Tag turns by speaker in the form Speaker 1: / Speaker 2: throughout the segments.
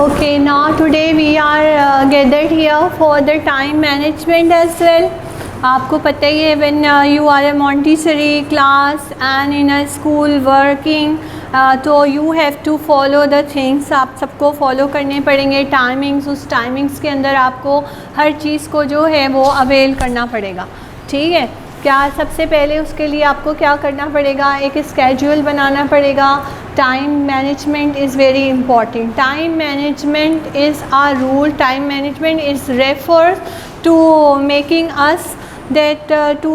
Speaker 1: Okay, now today we are gathered here for the time management as well. आपको पता ही है when you are a Montessori class and in a school working, तो you have to follow the things. आप सबको follow करने पड़ेंगे timings. उस timings के अंदर आपको हर चीज़ को जो है वो अवेल करना पड़ेगा. ठीक है, क्या सबसे पहले उसके लिए आपको क्या करना पड़ेगा, एक स्केड्यूल बनाना पड़ेगा. Time management is very important. Time management is a rule. Time management is refer to making us that to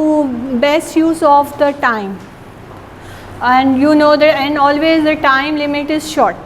Speaker 1: best use of the time, and you know that, and always the time limit is short.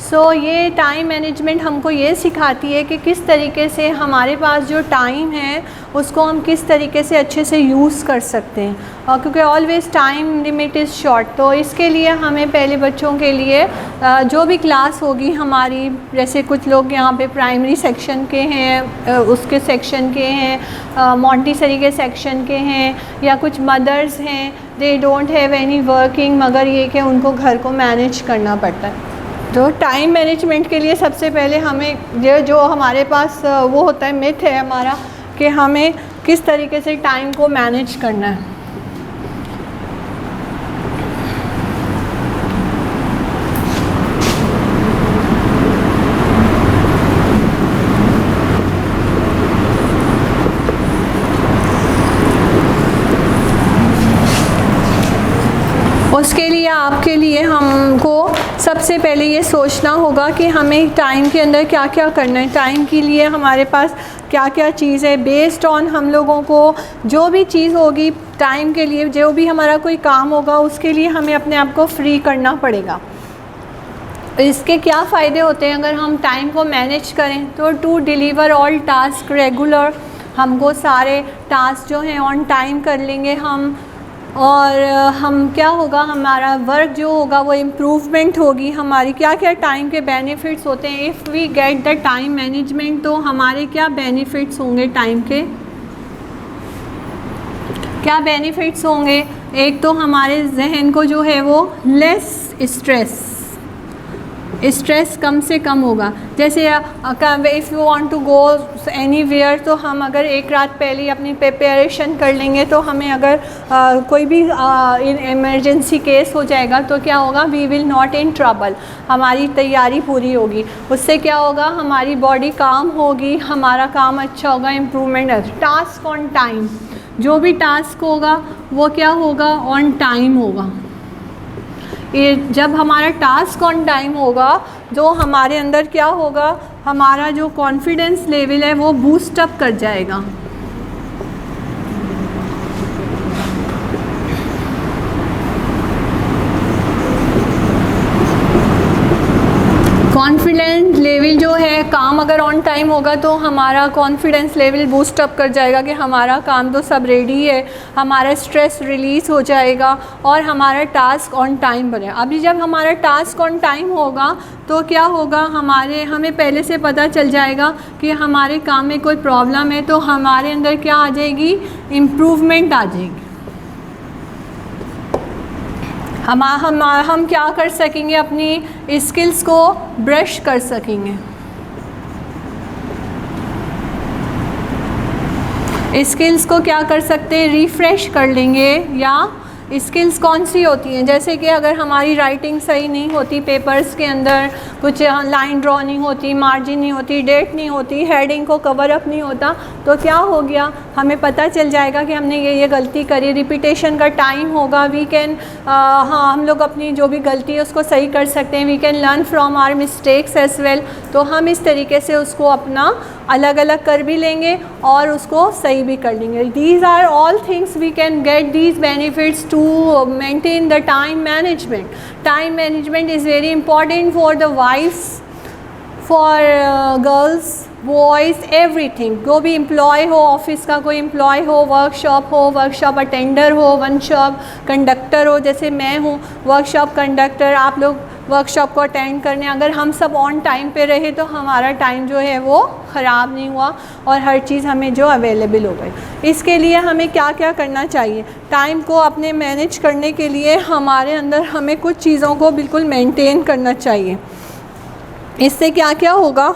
Speaker 1: So ये time management हमको ये सिखाती है कि किस तरीके से हमारे पास जो टाइम है उसको हम किस तरीके से अच्छे से यूज़ कर सकते हैं, और क्योंकि always time limit is short. तो इसके लिए हमें पहले बच्चों के लिए जो भी क्लास होगी हमारी, जैसे कुछ लोग यहाँ पे प्राइमरी सेक्शन के हैं, उसके सेक्शन के हैं, मॉन्टेसरी के सेक्शन के हैं, या कुछ मदर्स हैं, they don't have any working, मगर ये कि उनको घर को मैनेज करना पड़ता है. तो टाइम मैनेजमेंट के लिए सबसे पहले हमें जो हमारे पास वो होता है, मिथ है हमारा, कि हमें किस तरीके से टाइम को मैनेज करना है. उसके लिए आपके लिए हमको सबसे पहले ये सोचना होगा कि हमें टाइम के अंदर क्या क्या करना है. टाइम के लिए हमारे पास क्या क्या चीज़ है. बेस्ड ऑन हम लोगों को जो भी चीज़ होगी टाइम के लिए, जो भी हमारा कोई काम होगा उसके लिए हमें अपने आप को फ्री करना पड़ेगा. इसके क्या फ़ायदे होते हैं अगर हम टाइम को मैनेज करें तो? To deliver all task regular, हमको सारे टास्क जो हैं ऑन टाइम कर लेंगे हम, और हम क्या होगा, हमारा वर्क जो होगा वो इम्प्रूवमेंट होगी हमारी. क्या क्या टाइम के बेनिफिट्स होते हैं if we get the time management? तो हमारे क्या बेनिफिट्स होंगे टाइम के? क्या बेनिफिट्स होंगे? एक तो हमारे जहन को जो है वो लेस स्ट्रेस कम से कम होगा. जैसे if you want to go anywhere, तो हम अगर एक रात पहले ही अपनी प्रिपरेशन कर लेंगे तो हमें अगर कोई भी इमरजेंसी केस हो जाएगा तो क्या होगा, we will not in trouble. हमारी तैयारी पूरी होगी. उससे क्या होगा, हमारी बॉडी काम होगी, हमारा काम अच्छा होगा, इम्प्रूवमेंट. टास्क ऑन टाइम, जो भी टास्क होगा वो क्या होगा, ऑन टाइम होगा. ये जब हमारा टास्क ऑन टाइम होगा, जो हमारे अंदर क्या होगा, हमारा जो कॉन्फिडेंस लेवल है वो बूस्ट अप कर जाएगा. कॉन्फिडेंस लेवल जो है, काम अगर ऑन टाइम होगा तो हमारा कॉन्फिडेंस लेवल बूस्ट अप कर जाएगा कि हमारा काम तो सब रेडी है, हमारा स्ट्रेस रिलीज़ हो जाएगा और हमारा टास्क ऑन टाइम बने. अभी जब हमारा टास्क ऑन टाइम होगा तो क्या होगा, हमें पहले से पता चल जाएगा कि हमारे काम में कोई प्रॉब्लम है, तो हमारे अंदर क्या आ जाएगी, इम्प्रूवमेंट आ जाएगी. हम क्या कर सकेंगे, अपनी स्किल्स को ब्रश कर सकेंगे. स्किल्स को क्या कर सकते हैं, रिफ़्रेश कर लेंगे. या स्किल्स कौन सी होती हैं, जैसे कि अगर हमारी राइटिंग सही नहीं होती, पेपर्स के अंदर कुछ लाइन ड्रॉ नहीं होती, मार्जिन नहीं होती, डेट नहीं होती, हेडिंग को कवर अप नहीं होता, तो क्या हो गया, हमें पता चल जाएगा कि हमने ये गलती करी. रिपीटेशन का टाइम होगा, वी कैन हाँ, हम लोग अपनी जो भी गलती है उसको सही कर सकते हैं. We can learn from our mistakes as well. तो हम इस तरीके से उसको अपना अलग अलग कर भी लेंगे और उसको सही भी कर लेंगे. These are all things we can get these benefits to maintain the time management. Time management is very important for the wives, for girls, boys, everything. जो भी एम्प्लॉय हो, ऑफिस का कोई एम्प्लॉय हो, वर्कशॉप अटेंडर हो, workshop conductor हो, जैसे मैं हूँ वर्कशॉप कंडक्टर, आप लोग वर्कशॉप को अटेंड करने, अगर हम सब ऑन टाइम पे रहे तो हमारा टाइम जो है वो ख़राब नहीं हुआ और हर चीज़ हमें जो अवेलेबल हो गई. इसके लिए हमें क्या क्या करना चाहिए, टाइम को अपने मैनेज करने के लिए हमारे अंदर हमें कुछ चीज़ों को बिल्कुल मेंटेन करना चाहिए. इससे क्या क्या होगा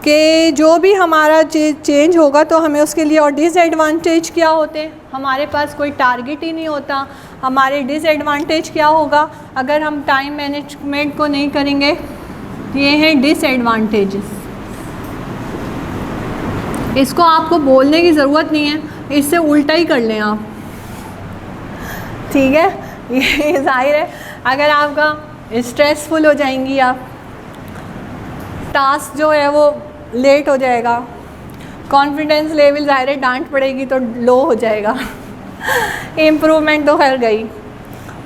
Speaker 1: कि जो भी हमारा चेंज होगा तो हमें उसके लिए, और डिसएडवांटेज क्या होते हैं, हमारे पास कोई टारगेट ही नहीं होता। हमारे डिसएडवांटेज क्या होगा अगर हम टाइम मैनेजमेंट को नहीं करेंगे, ये हैं डिसएडवांटेजेस। इसको आपको बोलने की ज़रूरत नहीं है, इससे उल्टा ही कर लें आप, ठीक है। ये जाहिर है अगर आपका स्ट्रेसफुल हो जाएंगी आप, टास्क जो है वो लेट हो जाएगा, कॉन्फिडेंस लेवल ज़ाहिर है डांट पड़ेगी तो लो हो जाएगा। इम्प्रूवमेंट तो खैर गई,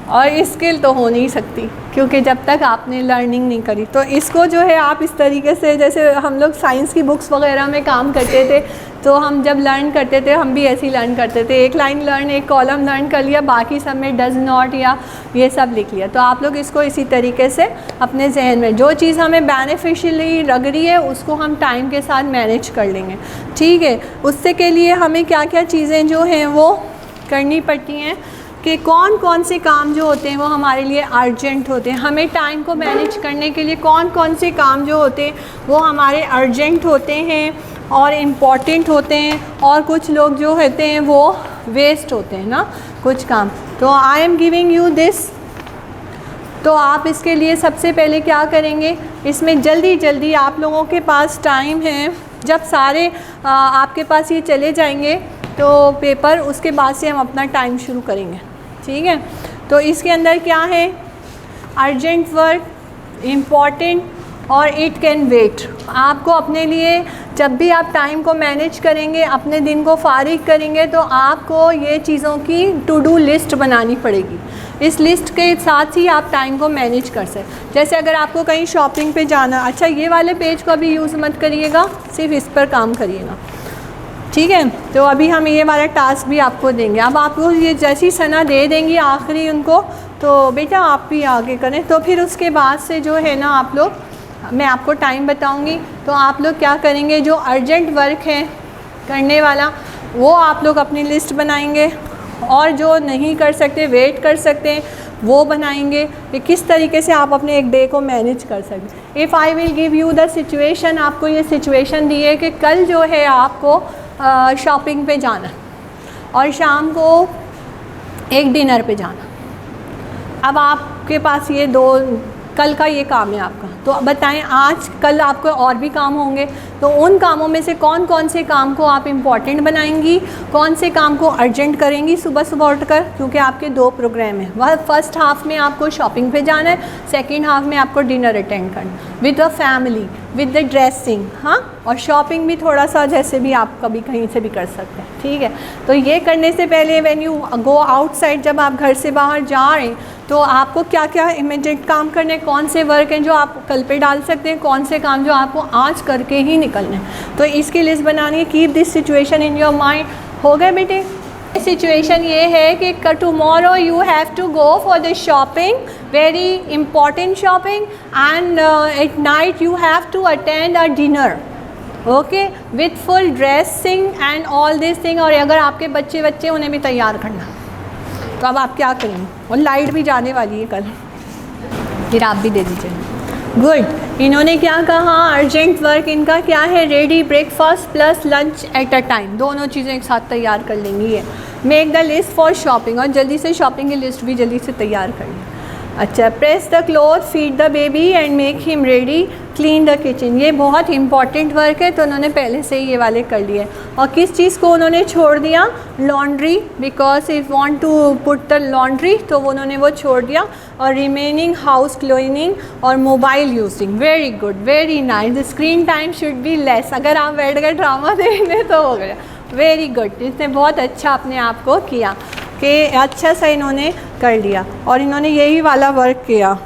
Speaker 1: और स्किल तो हो नहीं सकती क्योंकि जब तक आपने लर्निंग नहीं करी। तो इसको जो है आप इस तरीके से, जैसे हम लोग साइंस की बुक्स वगैरह में काम करते थे तो हम जब लर्न करते थे हम भी ऐसे ही लर्न करते थे, एक लाइन लर्न, एक कॉलम लर्न कर लिया, बाकी सब में डज नॉट या ये सब लिख लिया। तो आप लोग इसको इसी तरीके से अपने जहन में जो चीज़ हमें बेनिफिशियली लग रही है उसको हम टाइम के साथ मैनेज कर लेंगे, ठीक है। उससे के लिए हमें क्या क्या चीज़ें जो हैं वो करनी पड़ती हैं कि कौन कौन से काम जो होते हैं वो हमारे लिए अर्जेंट होते हैं। हमें टाइम को मैनेज करने के लिए कौन कौन से काम जो होते हैं वो हमारे अर्जेंट होते हैं और इम्पॉर्टेंट होते हैं, और कुछ लोग जो होते हैं वो वेस्ट होते हैं ना कुछ काम। तो I am giving you this, तो आप इसके लिए सबसे पहले क्या करेंगे, इसमें जल्दी जल्दी आप लोगों के पास टाइम है, जब सारे आपके पास ये चले जाएंगे तो पेपर, उसके बाद से हम अपना टाइम शुरू करेंगे, ठीक है। तो इसके अंदर क्या है, अर्जेंट वर्क, इम्पॉर्टेंट और इट कैन वेट। आपको अपने लिए जब भी आप टाइम को मैनेज करेंगे, अपने दिन को फारिग करेंगे, तो आपको ये चीज़ों की टू डू लिस्ट बनानी पड़ेगी। इस लिस्ट के साथ ही आप टाइम को मैनेज कर सकते। जैसे अगर आपको कहीं शॉपिंग पे जाना, अच्छा ये वाले पेज को अभी यूज़ मत करिएगा, सिर्फ इस पर काम करिएगा, ठीक है। तो अभी हम ये वाला टास्क भी आपको देंगे। अब आपको ये जैसी सना दे देंगी आखिरी उनको, तो बेटा आप भी आगे करें। तो फिर उसके बाद से जो है ना आप लोग, मैं आपको टाइम बताऊंगी, तो आप लोग क्या करेंगे, जो अर्जेंट वर्क है करने वाला वो आप लोग अपनी लिस्ट बनाएंगे, और जो नहीं कर सकते, वेट कर सकते हैं, वो बनाएंगे कि किस तरीके से आप अपने एक डे को मैनेज कर सकते। If I will give you the situation, आपको ये सिचुएशन दी है कि कल जो है आपको शॉपिंग पे जाना और शाम को एक डिनर पे जाना। अब आपके पास ये दो, कल का ये काम है आपका, तो बताएं आज कल आपको और भी काम होंगे, तो उन कामों में से कौन कौन से काम को आप इम्पॉर्टेंट बनाएंगी, कौन से काम को अर्जेंट करेंगी सुबह सुबह उठकर, क्योंकि आपके दो प्रोग्राम हैं। वह फर्स्ट हाफ में आपको शॉपिंग पे जाना है, सेकंड हाफ में आपको डिनर अटेंड करना with the family, with the dressing, हाँ, और शॉपिंग भी थोड़ा सा जैसे भी आप कभी कहीं से भी कर सकते हैं, ठीक है। तो ये करने से पहले व्हेन यू गो आउटसाइड, जब आप घर से बाहर जा रहे हैं, तो आपको क्या क्या इमीडिएट काम करने हैं, कौन से वर्क हैं जो आप कल पे डाल सकते हैं, कौन से काम जो आपको आज करके ही निकलने हैं। तो इसकी लिस्ट बनानी है। Keep this situation in your mind. हो गए बेटे? सिचुएशन ये है कि tomorrow you have to go for the shopping, very important shopping, and at night you have to attend a dinner, okay, with full dressing and all this thing. और अगर आपके बच्चे उन्हें भी तैयार करना। तो अब आप क्या करेंगे, और लाइट भी जाने वाली है कल, फिर आप भी दे दीजिए। गुड। इन्होंने क्या कहा, अर्जेंट वर्क इनका क्या है, ready breakfast plus lunch at a time, दोनों चीज़ें एक साथ तैयार कर लेंगी ये। Make the list for shopping, और जल्दी से शॉपिंग की लिस्ट भी जल्दी से तैयार कर लें। अच्छा, press the cloth, feed the baby and make him ready, clean the kitchen. ये बहुत इंपॉर्टेंट वर्क है, तो उन्होंने पहले से ही ये वाले कर लिए। और किस चीज़ को उन्होंने छोड़ दिया, laundry, because if want to put the laundry, तो उन्होंने वो छोड़ दिया। और रिमेनिंग हाउस क्लीनिंग और mobile using. Very good, very nice. Screen time should be less. अगर आप बैठ कर ड्रामा देखने तो हो गया। वेरी गुड, इसने बहुत अच्छा अपने आप को किया कि अच्छा सा इन्होंने कर लिया, और इन्होंने यही वाला वर्क किया।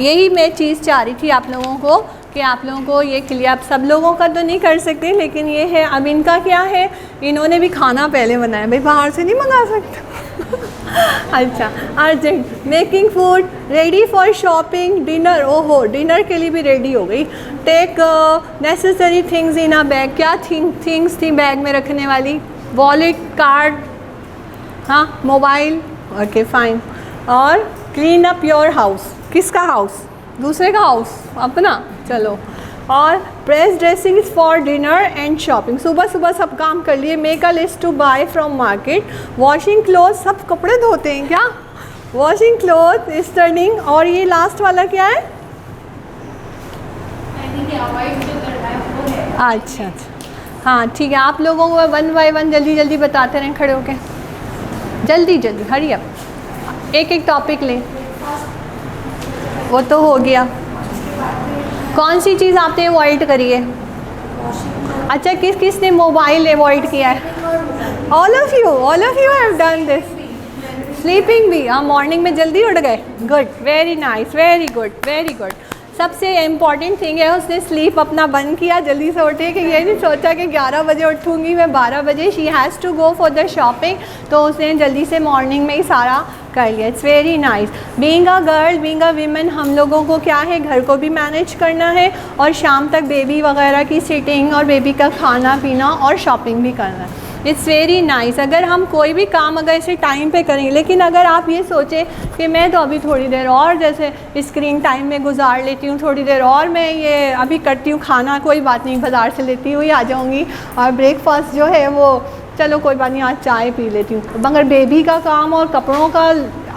Speaker 1: यही मैं चीज़ चाह रही थी आप लोगों को कि आप लोगों को ये क्लियर। आप सब लोगों का तो नहीं कर सकते, लेकिन ये है। अब इनका क्या है, इन्होंने भी खाना पहले बनाया, भाई बाहर से नहीं मंगा सकते। अच्छा, urgent, making food, ready for shopping, dinner, ओहो डिनर के लिए भी रेडी हो गई। Take necessary things in a bag, क्या थिंग्स थी बैग में रखने वाली, वॉलेट, कार्ड, हाँ, मोबाइल, ओके फाइन। और क्लीन अप योर हाउस, किसका हाउस, दूसरे का हाउस, अपना, चलो। और press dressing is for dinner and shopping, सुबह सुबह सब काम कर लिए। Make a list to buy from market. Washing cloth, सब कपड़े धोते हैं क्या? Washing cloth is turning. और ये लास्ट वाला क्या है? अच्छा, हाँ ठीक है। आप लोगों को वन बाय वन जल्दी जल्दी बताते रहें खड़े होके, जल्दी जल्दी, हरी अप, एक एक टॉपिक लें। वो तो हो गया। कौन सी चीज़ आपने अवॉइड करी है? अच्छा, किस किस ने मोबाइल अवॉइड किया है? All of you have done this. Sleeping भी, हाँ मॉर्निंग में जल्दी उठ गए, good, very nice, very good, very good. सबसे इम्पॉर्टेंट थिंग है उसने स्लीप अपना बंद किया, जल्दी से उठे, कि ये नहीं सोचा कि 11 बजे उठूँगी मैं 12 बजे। She has to go for the shopping, तो उसने जल्दी से मॉर्निंग में ही सारा कर लिया। It's very nice. Being a girl, being a women, हम लोगों को क्या है, घर को भी मैनेज करना है और शाम तक बेबी वगैरह की सिटिंग और बेबी का खाना पीना और शॉपिंग भी करना है। It's very nice. अगर हम कोई भी काम अगर इसे टाइम पे करेंगे, लेकिन अगर आप ये सोचें कि मैं तो अभी थोड़ी देर और जैसे स्क्रीन टाइम में गुजार लेती हूँ, थोड़ी देर और मैं ये अभी करती हूँ, खाना कोई बात नहीं, बाज़ार से लेती हुई आ जाऊँगी, और ब्रेकफास्ट जो है वो चलो कोई बात नहीं आज चाय पी लेती हूँ, मगर बेबी का काम और कपड़ों का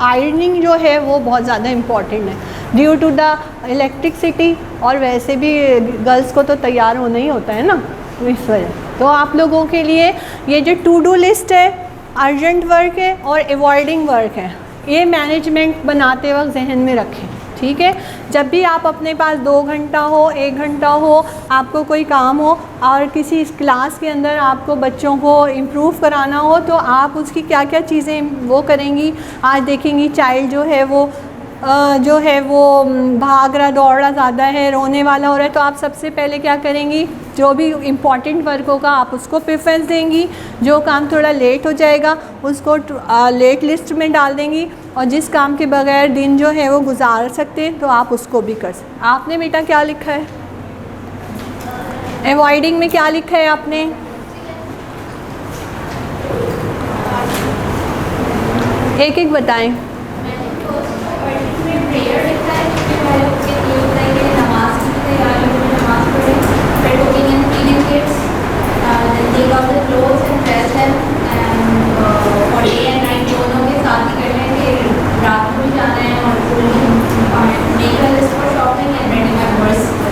Speaker 1: आयरनिंग जो है वो बहुत ज़्यादा इम्पॉर्टेंट है ड्यू टू द इलेक्ट्रिसिटी, और वैसे भी गर्ल्स को तो तैयार होना ही होता है ना, इस वजह। तो आप लोगों के लिए ये जो टू डू लिस्ट है, अर्जेंट वर्क है और अवॉइडिंग वर्क है, ये मैनेजमेंट बनाते वक्त जहन में रखें, ठीक है। जब भी आप अपने पास 2 घंटा हो, 1 घंटा हो, आपको कोई काम हो और किसी इस क्लास के अंदर आपको बच्चों को इम्प्रूव कराना हो, तो आप उसकी क्या क्या चीज़ें वो करेंगी। आज देखेंगी चाइल्ड जो है वो भाग रहा दौड़ रहा ज़्यादा है, रोने वाला हो रहा है, तो आप सबसे पहले क्या करेंगी, जो भी इम्पॉर्टेंट वर्क होगा आप उसको प्रेफरेंस देंगी, जो काम थोड़ा लेट हो जाएगा उसको लेट लिस्ट में डाल देंगी, और जिस काम के बगैर दिन जो है वो गुजार सकते हैं तो आप उसको भी कर सकते। आपने बेटा क्या लिखा है? अवॉइडिंग में क्या लिखा है आपने? एक एक बताएं।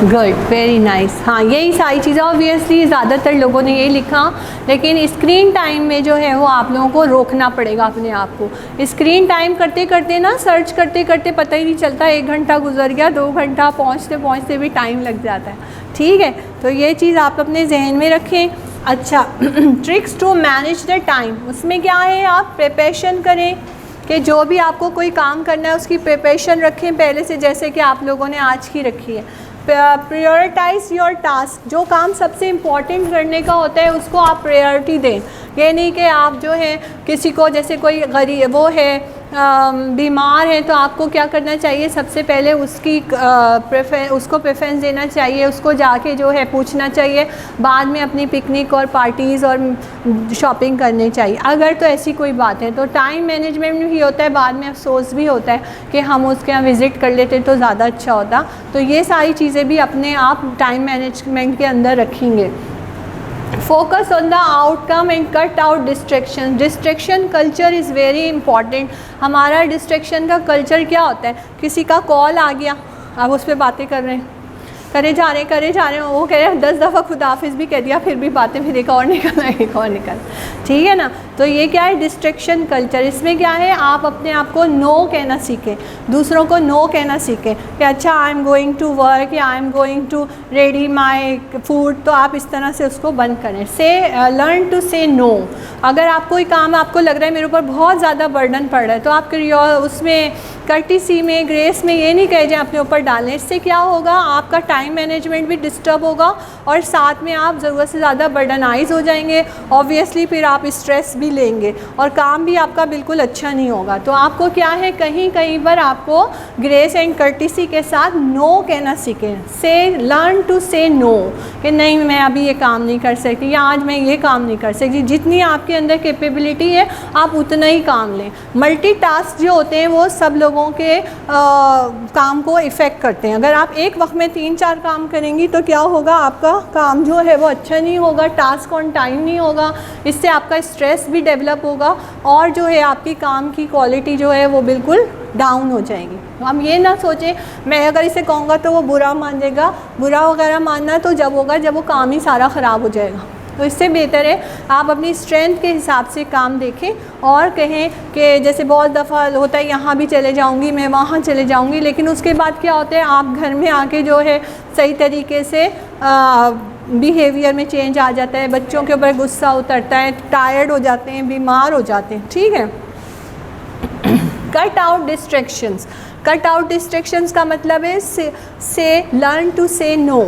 Speaker 1: Good, very nice. हाँ यही सारी चीज़ें, ऑब्वियसली ज़्यादातर लोगों ने यही लिखा, लेकिन स्क्रीन टाइम में जो है वो आप लोगों को रोकना पड़ेगा अपने आप को। स्क्रीन टाइम करते करते ना, सर्च करते करते पता ही नहीं चलता, 1 घंटा गुजर गया, 2 घंटा, पहुँचते पहुँचते भी टाइम लग जाता है, ठीक है। तो ये चीज़ आप अपने जहन में रखें। अच्छा tricks to manage the time, उसमें क्या है, आप प्रिपरेशन करें कि जो भी आपको कोई काम करना है उसकी प्रिपरेशन रखें पहले से, जैसे कि आप लोगों ने आज की रखी है। प्रायोरिटाइज योर टास्क, जो काम सबसे इम्पॉर्टेंट करने का होता है उसको आप प्रायोरिटी दें। ये नहीं कि आप जो है किसी को, जैसे कोई गरीब वो है बीमार है, तो आपको क्या करना चाहिए, सबसे पहले उसकी उसको प्रेफरेंस देना चाहिए, उसको जाके जो है पूछना चाहिए, बाद में अपनी पिकनिक और पार्टीज़ और शॉपिंग करनी चाहिए। अगर तो ऐसी कोई बात है तो टाइम मैनेजमेंट भी होता है, बाद में अफसोस भी होता है कि हम उसके यहाँ विज़िट कर लेते तो ज़्यादा अच्छा होता। तो ये सारी चीज़ें भी अपने आप टाइम मैनेजमेंट के अंदर रखेंगे। Focus on the outcome and cut out distraction. Distraction culture is very important. हमारा डिस्ट्रैक्शन का कल्चर क्या होता है, किसी का कॉल आ गया, अब उस पर बातें कर रहे हैं, करे जा रहे हैं, वो कह रहे हैं 10 दफ़ा खुदा हाफिज़ भी कह दिया, फिर भी बातें, फिर एक और निकल, ठीक है ना। तो ये क्या है, डिस्ट्रैक्शन कल्चर। इसमें क्या है, आप अपने आप को नो कहना सीखें, दूसरों को नो कहना सीखें कि अच्छा I am going to work या I am going to ready my food, तो आप इस तरह से उसको बंद करें। Learn to say no. अगर आप कोई काम आपको लग रहा है मेरे ऊपर बहुत ज़्यादा बर्डन पड़ रहा है, तो आप उसमें कर्टिसी में, ग्रेस में ये नहीं कह जाए अपने ऊपर डालें। इससे क्या होगा, आपका टाइम मैनेजमेंट भी डिस्टर्ब होगा और साथ में आप ज़रूरत से ज़्यादा बर्डनाइज हो जाएंगे। ऑब्वियसली फिर आप स्ट्रेस भी लेंगे और काम भी आपका बिल्कुल अच्छा नहीं होगा। तो आपको क्या है, कहीं कहीं पर आपको ग्रेस एंड कर्टिसी के साथ नो कहना सीखें। से लर्न टू से नो, कि नहीं मैं अभी ये काम नहीं कर सकती या आज मैं ये काम नहीं कर सकती। जितनी आपके अंदर कैपेबिलिटी है आप उतना ही काम लें। मल्टीटास्क जो होते हैं वो सब लोगों के काम को इफ़ेक्ट करते हैं। अगर आप एक वक्त में 3-4 काम करेंगी तो क्या होगा, आपका काम जो है वो अच्छा नहीं होगा, टास्क ऑन टाइम नहीं होगा, इससे आपका स्ट्रेस भी डेवलप होगा और जो है आपकी काम की क्वालिटी जो है वो बिल्कुल डाउन हो जाएगी। तो हम ये ना सोचें मैं अगर इसे कहूँगा तो वो बुरा मान जाएगा, बुरा वगैरह मानना तो जब होगा जब वो काम ही सारा ख़राब हो जाएगा। तो इससे बेहतर है आप अपनी स्ट्रेंथ के हिसाब से काम देखें और कहें कि जैसे बहुत दफ़ा होता है यहाँ भी चले जाऊँगी, मैं वहाँ चले जाऊँगी, लेकिन उसके बाद क्या होता है आप घर में आके जो है सही तरीके से बिहेवियर में चेंज आ जाता है, बच्चों के ऊपर गुस्सा उतरता है, टायर्ड हो जाते हैं, बीमार हो जाते हैं। ठीक है। Cut out distractions. Cut out distractions का मतलब है से लर्न टू से नो,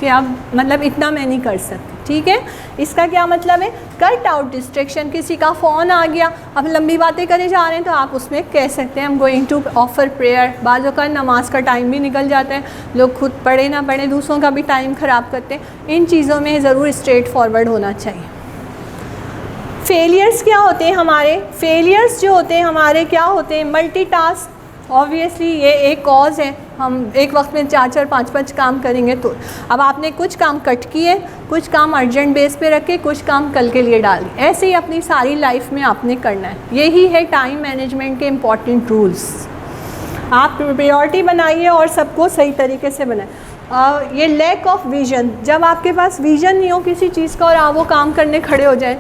Speaker 1: कि आप मतलब इतना मैं नहीं कर सकती। ठीक है, इसका क्या मतलब है, कट आउट डिस्ट्रैक्शन। किसी का फ़ोन आ गया, अब लंबी बातें करे जा रहे हैं तो आप उसमें कह सकते हैं I am going to offer prayer. बाज़ों का नमाज का टाइम भी निकल जाता है, लोग खुद पढ़े ना पढ़े दूसरों का भी टाइम ख़राब करते हैं। इन चीज़ों में ज़रूर स्ट्रेट फॉरवर्ड होना चाहिए। फेलियर्स क्या होते हैं हमारे, फेलियर्स जो होते हैं हमारे क्या होते हैं, मल्टीटास्क। ऑब्वियसली ये एक कॉज़ है, हम एक वक्त में 4-4, 5-5 काम करेंगे तो अब आपने कुछ काम कट किए, कुछ काम अर्जेंट बेस पे रखे, कुछ काम कल के लिए डाल दिए। ऐसे ही अपनी सारी लाइफ में आपने करना है। यही है टाइम मैनेजमेंट के इम्पॉर्टेंट रूल्स। आप प्रायोरिटी बनाइए और सबको सही तरीके से बनाएं। ये लैक ऑफ विजन, जब आपके पास विजन नहीं हो किसी चीज़ का और आप वो काम करने खड़े हो जाए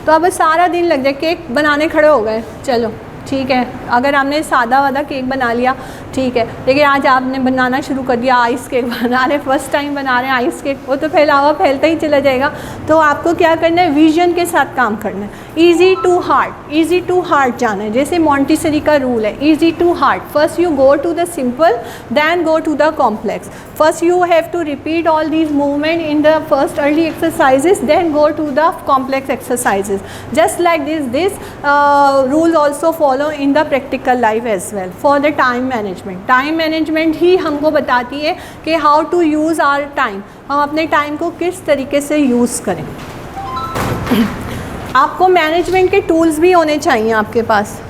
Speaker 1: तो अब सारा दिन लग जाए। केक बनाने खड़े हो गए, चलो ठीक है, अगर हमने सादा वादा केक बना लिया ठीक है, लेकिन आज आपने बनाना शुरू कर दिया, आइस केक बना रहे, फर्स्ट टाइम बना रहे हैं आइस केक, वो तो फैलावा फैलता ही चला जाएगा। तो आपको क्या करना है, विजन के साथ काम करना है। Easy to hard, easy to hard जाना है। जैसे मॉन्टेसरी का रूल है, easy to hard. First you go to the simple, then go to the complex. First you have to repeat all these movement in the first early exercises, then go to the complex exercises. Just like this rule also follow in the practical life as well for the time management. Time management ही हमको बताती है कि how to use our time, हम अपने time को किस तरीके से यूज़ करें। आपको मैनेजमेंट के टूल्स भी होने चाहिए आपके पास।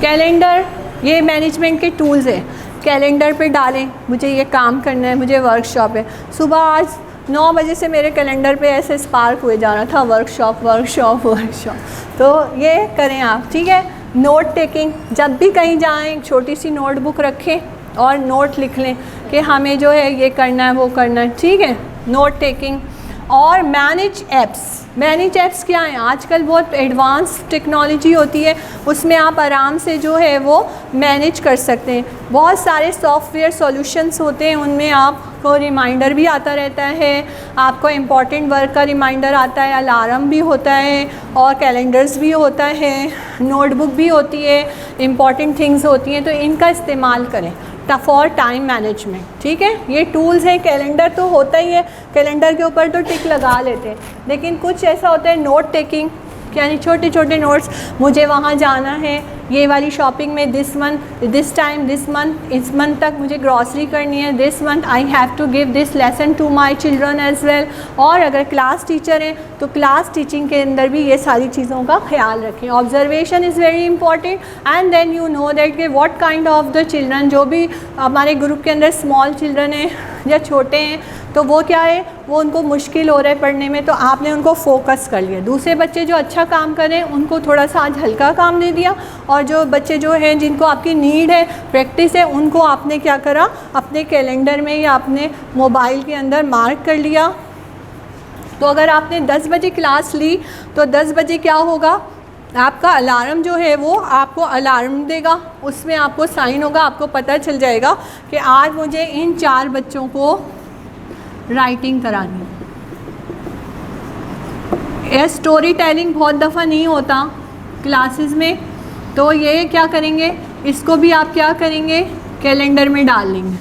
Speaker 1: कैलेंडर ये मैनेजमेंट के टूल्स हैं। कैलेंडर पे डालें मुझे ये काम करना है, मुझे वर्कशॉप है। सुबह आज 9 बजे से मेरे कैलेंडर पे ऐसे स्पार्क हुए जा रहा था वर्कशॉप वर्कशॉप वर्कशॉप। तो ये करें आप, ठीक है। नोट टेकिंग, जब भी कहीं जाएं एक छोटी सी नोटबुक रखें और नोट लिख लें कि हमें जो है ये करना है वो करना है, ठीक है। Note taking. और मैनेज ऐप्स। मैनेज ऐप्स क्या है, आजकल बहुत एडवांस टेक्नोलॉजी होती है, उसमें आप आराम से जो है वो मैनेज कर सकते हैं। बहुत सारे सॉफ्टवेयर सॉल्यूशंस होते हैं, उनमें आपको रिमाइंडर भी आता रहता है, आपको इम्पॉर्टेंट वर्क का रिमाइंडर आता है, अलार्म भी होता है और कैलेंडर्स भी होता है, नोटबुक भी होती है, इम्पॉर्टेंट थिंग्स होती हैं। तो इनका इस्तेमाल करें फॉर टाइम मैनेजमेंट, ठीक है। ये टूल्स हैं। कैलेंडर तो होता ही है, कैलेंडर के ऊपर तो टिक लगा लेते हैं, लेकिन कुछ ऐसा होता है नोट टेकिंग, यानी छोटे छोटे नोट्स, मुझे वहाँ जाना है, ये वाली शॉपिंग में this month, this time, this month, इस मंथ तक मुझे ग्रॉसरी करनी है, this month I have to give this lesson to my children as well. और अगर क्लास टीचर हैं तो क्लास टीचिंग के अंदर भी ये सारी चीज़ों का ख्याल रखें। Observation is very important and then you know that कि what kind of the children, जो भी हमारे ग्रुप के अंदर स्मॉल चिल्ड्रन हैं या छोटे हैं तो वो क्या है, वो उनको मुश्किल हो रहा है पढ़ने में, तो आपने उनको फोकस कर लिया। दूसरे बच्चे जो अच्छा काम करें उनको थोड़ा सा आज हल्का काम दे दिया, और जो बच्चे जो हैं जिनको आपकी नीड है, प्रैक्टिस है, उनको आपने क्या करा, अपने कैलेंडर में या अपने मोबाइल के अंदर मार्क कर लिया। तो अगर आपने 10 बजे क्लास ली तो 10 बजे क्या होगा, आपका अलार्म जो है वो आपको अलार्म देगा, उसमें आपको साइन होगा, आपको पता चल जाएगा कि आज मुझे इन 4 बच्चों को राइटिंग करानी है। स्टोरी टेलिंग बहुत दफ़ा नहीं होता क्लासेस में, तो ये क्या करेंगे, इसको भी आप क्या करेंगे, कैलेंडर में डाल लेंगे,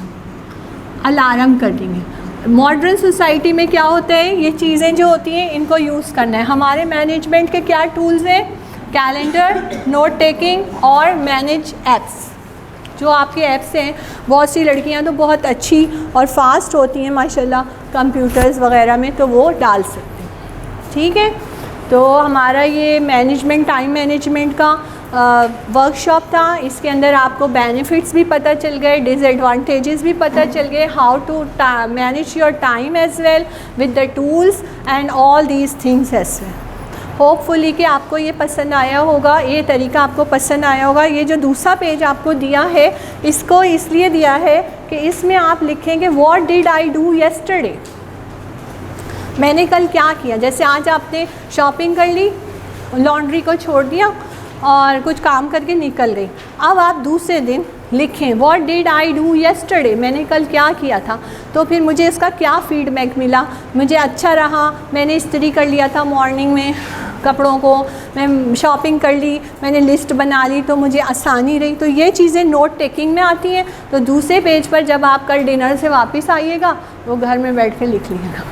Speaker 1: अलार्म कर देंगे। मॉडर्न सोसाइटी में क्या होता है, ये चीज़ें जो होती हैं इनको यूज़ करना है। हमारे मैनेजमेंट के क्या टूल्स हैं, कैलेंडर, नोट टेकिंग और मैनेज एप्स। जो आपके ऐप्स हैं, बहुत सी लड़कियां तो बहुत अच्छी और फास्ट होती हैं माशाल्लाह कंप्यूटर्स वगैरह में, तो वो डाल सकते हैं। ठीक है, तो हमारा ये मैनेजमेंट, टाइम मैनेजमेंट का वर्कशॉप था। इसके अंदर आपको बेनिफिट्स भी पता चल गए, डिसएडवांटेजेस भी पता चल गए, how to manage your time as well with the tools and all these things as well. Hopefully कि आपको ये पसंद आया होगा, ये तरीका आपको पसंद आया होगा। ये जो दूसरा पेज आपको दिया है, इसको इसलिए दिया है कि इसमें आप लिखेंगे what did I do yesterday, मैंने कल क्या किया। जैसे आज आपने शॉपिंग कर ली, लॉन्ड्री को छोड़ दिया और कुछ काम करके निकल गई। अब आप दूसरे दिन लिखें what did I do yesterday, मैंने कल क्या किया था, तो फिर मुझे इसका क्या फ़ीडबैक मिला, मुझे अच्छा रहा, मैंने इस्त्री कर लिया था मॉर्निंग में कपड़ों को, मैं शॉपिंग कर ली, मैंने लिस्ट बना ली तो मुझे आसानी रही। तो ये चीज़ें नोट टेकिंग में आती हैं। तो दूसरे पेज पर जब आप कल डिनर से वापस आइएगा तो घर में बैठ के लिख लीजिएगा।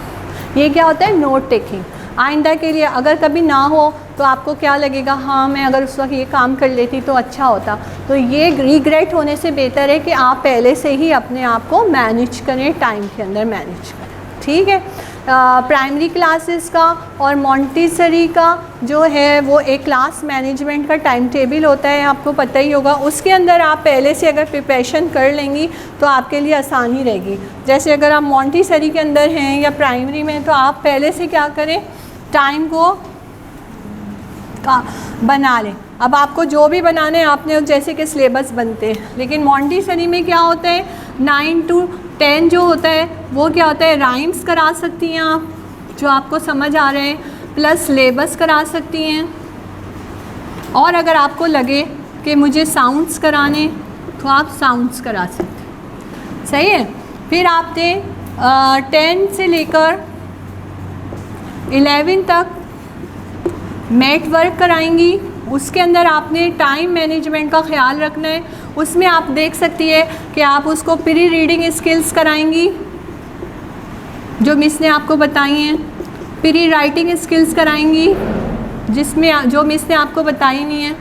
Speaker 1: ये क्या होता है, नोट टेकिंग। आइंदा के लिए अगर कभी ना हो तो आपको क्या लगेगा, हाँ मैं अगर उस वक्त ये काम कर लेती तो अच्छा होता। तो ये रिग्रेट होने से बेहतर है कि आप पहले से ही अपने आप को मैनेज करें, टाइम के अंदर मैनेज करें। ठीक है, प्राइमरी क्लासेस का और मॉन्टेसरी का जो है वो एक क्लास मैनेजमेंट का टाइम टेबल होता है, आपको पता ही होगा। उसके अंदर आप पहले से अगर प्रिपरेशन कर लेंगी तो आपके लिए आसानी रहेगी। जैसे अगर आप मॉन्टेसरी के अंदर हैं या प्राइमरी में, तो आप पहले से क्या करें, टाइम को बना लें। अब आपको जो भी बनाने आपने, जैसे कि सिलेबस बनते हैं, लेकिन मॉन्टेसरी में क्या होता है, 9 to 10 जो होता है वो क्या होता है, राइम्स करा सकती हैं आप जो आपको समझ आ रहे हैं, प्लस सिलेबस करा सकती हैं। और अगर आपको लगे कि मुझे साउंड्स कराने तो आप साउंड्स करा सकते हैं। सही है। फिर आपने 10 से लेकर 11 तक मैथ वर्क कराएंगी। उसके अंदर आपने टाइम मैनेजमेंट का ख्याल रखना है। उसमें आप देख सकती है कि आप उसको प्री रीडिंग स्किल्स कराएंगी जो मिस ने आपको बताई हैं, प्री राइटिंग स्किल्स कराएंगी जिसमें जो मिस ने आपको बताई नहीं है,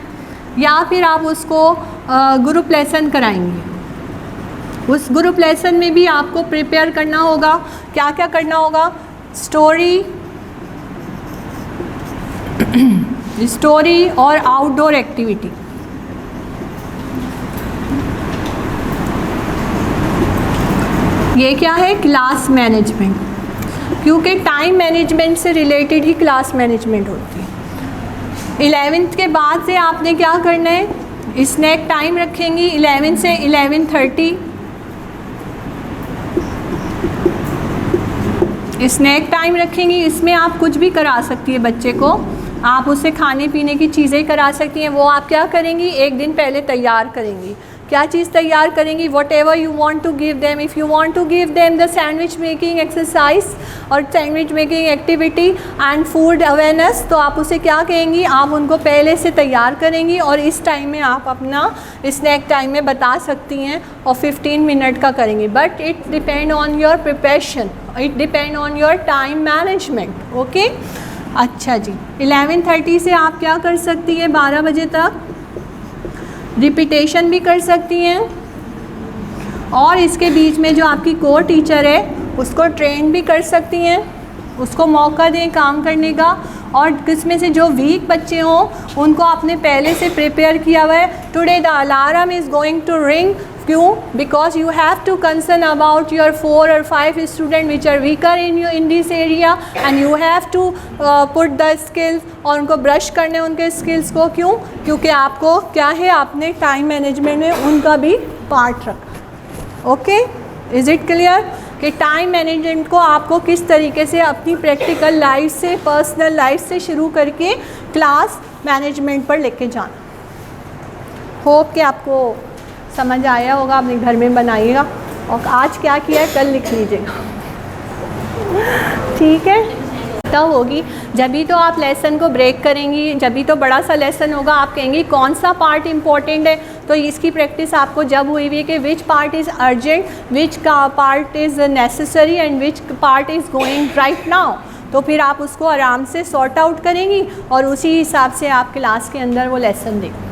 Speaker 1: या फिर आप उसको ग्रुप लेसन कराएंगी। उस ग्रुप लेसन में भी आपको प्रिपेयर करना होगा। क्या क्या करना होगा, स्टोरी और आउटडोर एक्टिविटी। ये क्या है, क्लास मैनेजमेंट, क्योंकि टाइम मैनेजमेंट से रिलेटेड ही क्लास मैनेजमेंट होती है। 11th के बाद से आपने क्या करना है, स्नैक टाइम रखेंगी 11 से 11:30। स्नैक टाइम रखेंगी, इसमें आप कुछ भी करा सकती है बच्चे को, आप उससे खाने पीने की चीज़ें करा सकती हैं। वो आप क्या करेंगी, एक दिन पहले तैयार करेंगी। क्या चीज़ तैयार करेंगी, whatever you want to give them. If you want to give them the sandwich making exercise और sandwich making activity and food awareness, तो आप उसे क्या कहेंगी, आप उनको पहले से तैयार करेंगी और इस टाइम में आप अपना स्नैक टाइम में बता सकती हैं और 15 मिनट का करेंगी। But it depend on your preparation, it depend on your time management. Okay, अच्छा जी। 11:30 से आप क्या कर सकती हैं, 12 बजे तक रिपीटेशन भी कर सकती हैं। और इसके बीच में जो आपकी कोर टीचर है उसको ट्रेन भी कर सकती हैं, उसको मौका दें काम करने का। और किसमें से जो वीक बच्चे हों उनको आपने पहले से प्रिपेयर किया हुआ है। Today the alarm is going to ring. क्यों? Because you have to concern about your 4 or 5 student which are weaker in this area and you have to put the skills, और उनको ब्रश करने उनके skills को। क्यों? क्योंकि आपको क्या है, आपने टाइम मैनेजमेंट में उनका भी पार्ट रखा। ओके, इज़ इट क्लियर कि टाइम मैनेजमेंट को आपको किस तरीके से अपनी प्रैक्टिकल लाइफ से, पर्सनल लाइफ से शुरू करके क्लास मैनेजमेंट पर लेके जाना। होप कि आपको समझ आया होगा, अपने घर में बनाइएगा और आज क्या किया है कल लिख लीजिएगा। ठीक है। पता होगी, जब भी तो आप लेसन को ब्रेक करेंगी, जब भी तो बड़ा सा लेसन होगा आप कहेंगी कौन सा पार्ट इम्पोर्टेंट है। तो इसकी प्रैक्टिस आपको जब हुई हुई है कि which part is urgent, which part is necessary and which part is going right now, तो फिर आप उसको आराम से सॉर्ट आउट करेंगी और उसी हिसाब से आप क्लास के अंदर वो लेसन देंगे।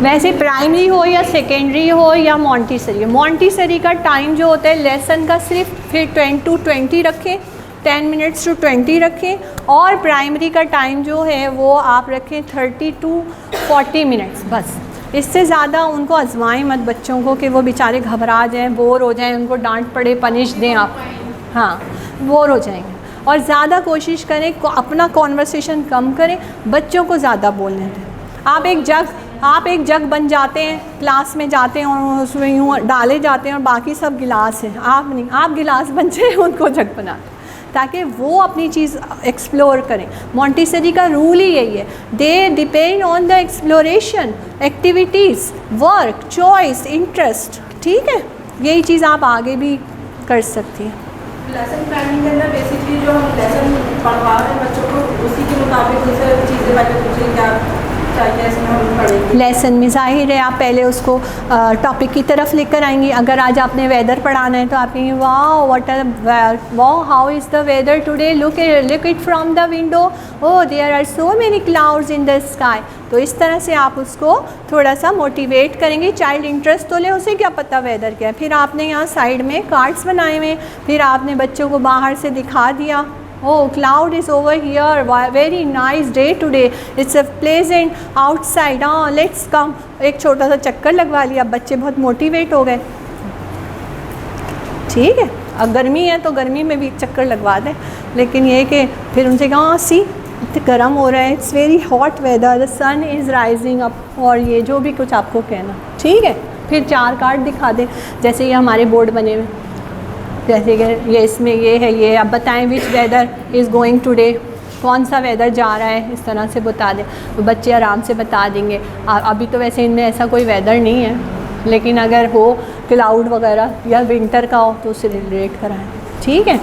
Speaker 1: वैसे प्राइमरी हो या सेकेंडरी हो या मॉन्टेसरी, मॉन्टेसरी का टाइम जो होता है लेसन का सिर्फ फिर 10 to 20 रखें, 10 minutes to 20 रखें, और प्राइमरी का टाइम जो है वो आप रखें 30 to 40 minutes बस। इससे ज़्यादा उनको आजमाएं मत बच्चों को कि वो बेचारे घबरा जाएं, बोर हो जाएं, उनको डांट पड़े, पनिश दें आप, हाँ बोर हो जाएंगे। और ज़्यादा कोशिश करें अपना कॉन्वर्सेशन कम करें, बच्चों को ज़्यादा बोलने दें। आप एक जग बन जाते हैं, क्लास में जाते हैं और उसमें यूँ डाले जाते हैं और बाकी सब गिलास हैं, आप नहीं, आप गिलास बन जाए उनको जग बना दें ताकि वो अपनी चीज़ एक्सप्लोर करें। मॉन्टेसरी का रूल ही यही है, they depend on the exploration, activities, work, choice, interest. ठीक है, यही चीज़ आप आगे भी कर सकती हैं।
Speaker 2: लेसन प्लानिंग के अंदर बेसिकली जो हम लेसन पढ़वा रहे हैं बच्चों को उसी के मुताबिक जैसे चीज़ें पहले पूछें क्या चाहिए इसमें हम पढ़ेंगे।
Speaker 1: लेसन में ज़ाहिर है आप पहले उसको टॉपिक की तरफ लेकर आएंगी। अगर आज आपने वेदर पढ़ाना है तो आप कहेंगे wow wow how is the weather today, look it from the window, oh there are so many clouds in the sky. तो इस तरह से आप उसको थोड़ा सा मोटिवेट करेंगे। चाइल्ड इंटरेस्ट तो ले, उसे क्या पता वेदर क्या है। फिर आपने यहाँ साइड में कार्ड्स बनाए हुए, फिर आपने बच्चों को बाहर से दिखा दिया, oh cloud is over here, very nice day today, it's a pleasant outside, let's come। एक छोटा सा चक्कर लगवा लिया, बच्चे बहुत मोटिवेट हो गए। ठीक है, अब गर्मी है तो गर्मी में भी चक्कर लगवा दें, लेकिन ये कि फिर उनसे कहा सी इतना गर्म हो रहा है, it's very hot weather, the sun is rising up, और ये जो भी कुछ आपको कहना। ठीक है, फिर 4 कार्ड दिखा दें, जैसे ये हमारे बोर्ड बने हुए, जैसे कि ये इसमें ये है, ये अब बताएं विच वेदर इज़ गोइंग टुडे, कौन सा वेदर जा रहा है, इस तरह से बता दें तो बच्चे आराम से बता देंगे। अभी तो वैसे इनमें ऐसा कोई वेदर नहीं है, लेकिन अगर हो क्लाउड वगैरह या विंटर का हो तो उसे रिलेट कराएं। ठीक है।